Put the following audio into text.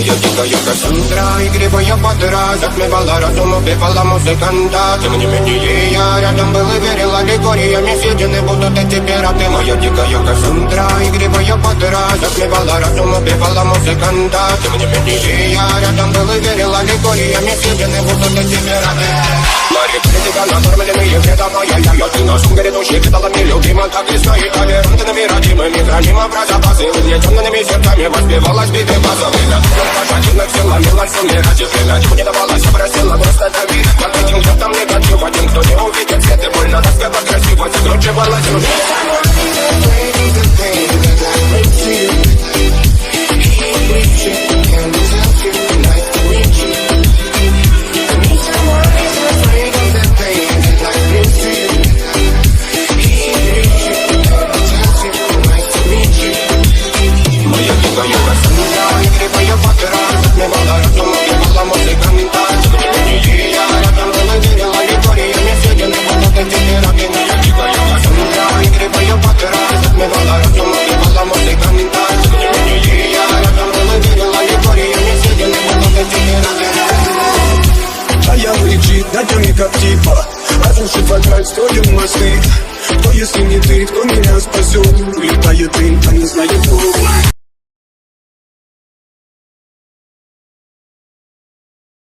Моя дикая Кассандра, игривая подра, затмевала разум, убивала музыканта. Тем не менее я рядом был и верил аллегориями, съедены будут эти пираты. Моя дикая Кассандра, игривая подра, затмевала разум, убивала музыканта. Тем не менее я рядом был и верил аллегориями, съедены будут эти пираты. Мари, критика, накормленные предавая я ты нашим грядущим педалами любима, так и стоит толерантными, родимыми, хранимо про запасы. Угнетенными сердцами воспевалась биты базовыми. Пожатина все ломилась, умирать и время не давалась, просила просто доверить. Как этим, кто там негатив, один, кто не увидит свет и больно, тоска красиво, закручивалась уже. Дядями как типа, разрушит фаталь, строим мосты. Кто если не ты, кто меня спасет? Улетает дым, а не знает кто.